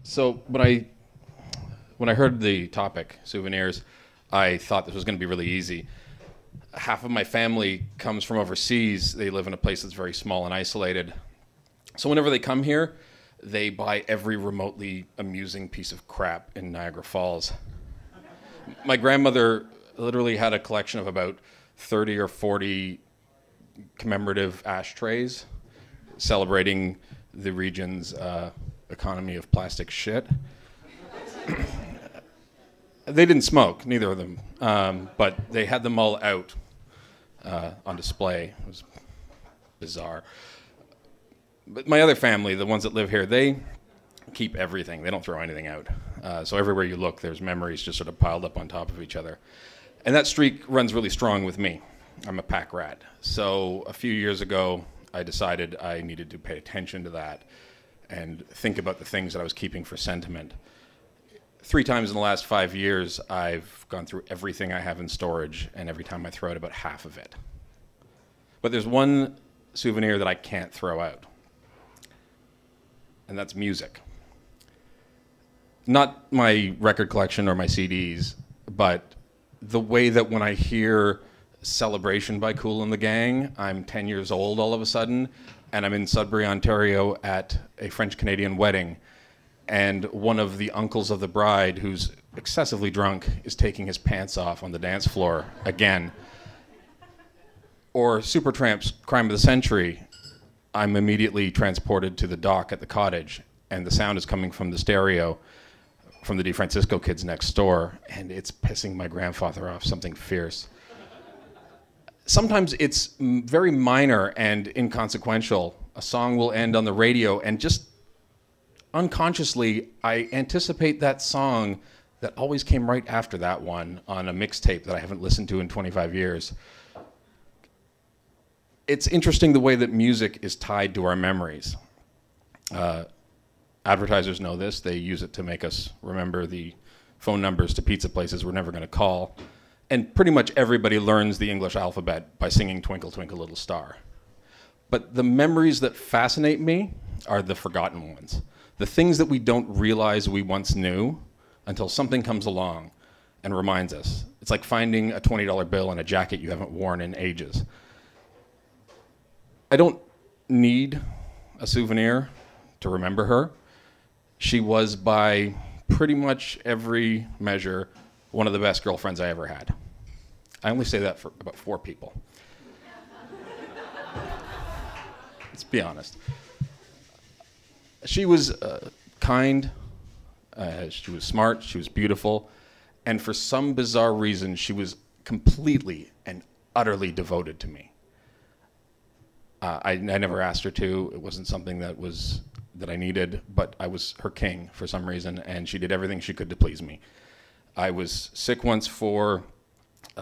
So when I heard the topic, souvenirs, I thought this was going to be really easy. Half of my family comes from overseas. They live in a place that's very small and isolated. So whenever they come here, they buy every remotely amusing piece of crap in Niagara Falls. My grandmother literally had a collection of about 30 or 40 commemorative ashtrays celebrating the region's economy of plastic shit. They didn't smoke, neither of them, but they had them all out on display. It was bizarre. But my other family, the ones that live here, they keep everything. They don't throw anything out. So everywhere you look, there's memories just sort of piled up on top of each other. And that streak runs really strong with me. I'm a pack rat. So a few years ago, I decided I needed to pay attention to that and think about the things that I was keeping for sentiment. 3 times in the last 5 years, I've gone through everything I have in storage, and every time I throw out about half of it. But there's one souvenir that I can't throw out, and that's music. Not my record collection or my CDs, but the way that when I hear Celebration by Kool and the Gang, I'm 10 years old all of a sudden, and I'm in Sudbury, Ontario at a French-Canadian wedding, and one of the uncles of the bride, who's excessively drunk, is taking his pants off on the dance floor again. Or Supertramp's Crime of the Century, I'm immediately transported to the dock at the cottage, and the sound is coming from the stereo from the DeFrancisco kids next door, and it's pissing my grandfather off something fierce. Sometimes it's very minor and inconsequential. A song will end on the radio, and just unconsciously, I anticipate that song that always came right after that one on a mixtape that I haven't listened to in 25 years. It's interesting the way that music is tied to our memories. Advertisers know this. They use it to make us remember the phone numbers to pizza places we're never going to call. And pretty much everybody learns the English alphabet by singing Twinkle, Twinkle, Little Star. But the memories that fascinate me are the forgotten ones. The things that we don't realize we once knew until something comes along and reminds us. It's like finding a $20 bill in a jacket you haven't worn in ages. I don't need a souvenir to remember her. She was, by pretty much every measure, one of the best girlfriends I ever had. I only say that for about 4 people. Let's be honest. She was kind, she was smart, she was beautiful, and for some bizarre reason, she was completely and utterly devoted to me. I never asked her to. It wasn't something that I needed, but I was her king for some reason, and she did everything she could to please me. I was sick once for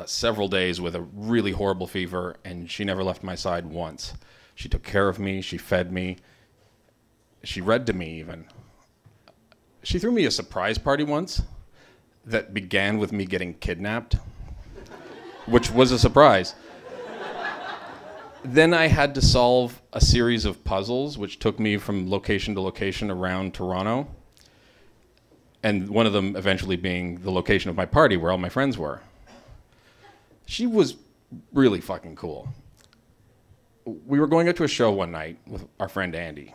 several days with a really horrible fever, and she never left my side once. She took care of me, she fed me, she read to me even. She threw me a surprise party once that began with me getting kidnapped, which was a surprise. Then I had to solve a series of puzzles, which took me from location to location around Toronto, and one of them eventually being the location of my party where all my friends were. She was really fucking cool. We were going out to a show one night with our friend Andy.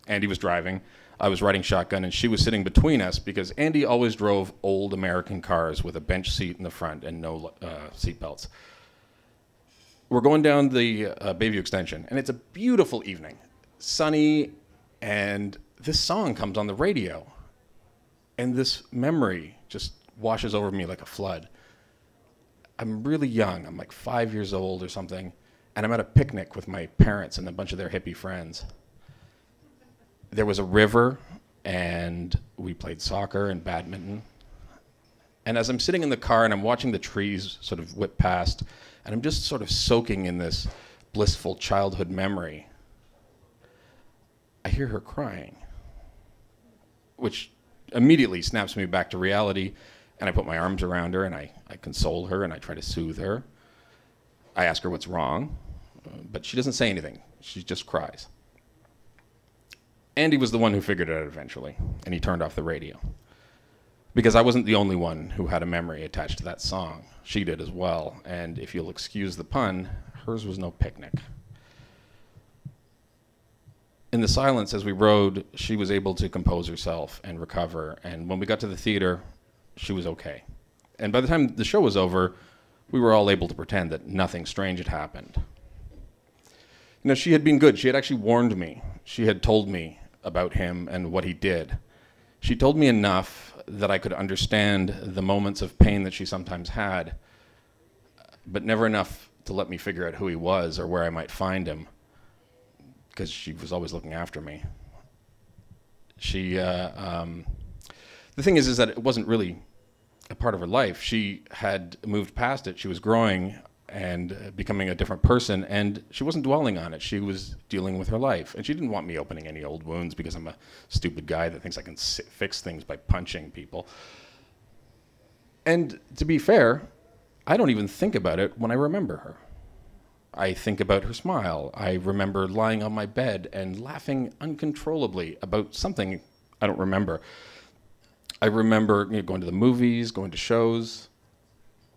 Andy was driving, I was riding shotgun, and she was sitting between us because Andy always drove old American cars with a bench seat in the front and no seat belts. We're going down the Bayview Extension, and it's a beautiful evening, sunny, and this song comes on the radio, and this memory just washes over me like a flood. I'm really young. I'm like 5 years old or something, and I'm at a picnic with my parents and a bunch of their hippie friends. There was a river, and we played soccer and badminton. And as I'm sitting in the car and I'm watching the trees sort of whip past, and I'm just sort of soaking in this blissful childhood memory, I hear her crying, which immediately snaps me back to reality, and I put my arms around her and I console her and I try to soothe her. I ask her what's wrong, but she doesn't say anything. She just cries. Andy was the one who figured it out eventually, and he turned off the radio. Because I wasn't the only one who had a memory attached to that song. She did as well, and if you'll excuse the pun, hers was no picnic. In the silence as we rode, she was able to compose herself and recover, and when we got to the theater, she was okay. And by the time the show was over, we were all able to pretend that nothing strange had happened. You know, she had been good. She had actually warned me. She had told me about him and what he did. She told me enough that I could understand the moments of pain that she sometimes had, but never enough to let me figure out who he was or where I might find him, because she was always looking after me. The thing is that it wasn't really a part of her life. She had moved past it. She was growing and becoming a different person, and she wasn't dwelling on it. She was dealing with her life, and she didn't want me opening any old wounds because I'm a stupid guy that thinks I can fix things by punching people. And to be fair, I don't even think about it when I remember her. I think about her smile. I remember lying on my bed and laughing uncontrollably about something I don't remember. I remember going to the movies, going to shows.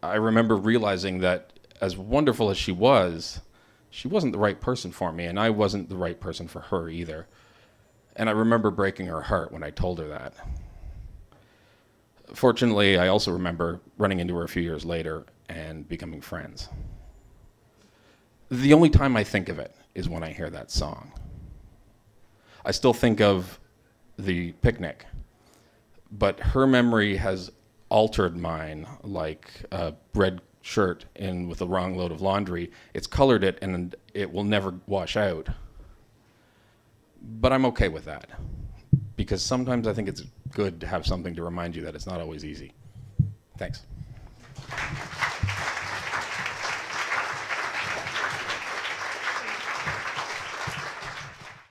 I remember realizing that as wonderful as she wasn't the right person for me, and I wasn't the right person for her either. And I remember breaking her heart when I told her that. Fortunately, I also remember running into her a few years later and becoming friends. The only time I think of it is when I hear that song. I still think of the picnic, but her memory has altered mine like a red shirt in with the wrong load of laundry. It's colored it and it will never wash out. But I'm okay with that, because sometimes I think it's good to have something to remind you that it's not always easy. Thanks.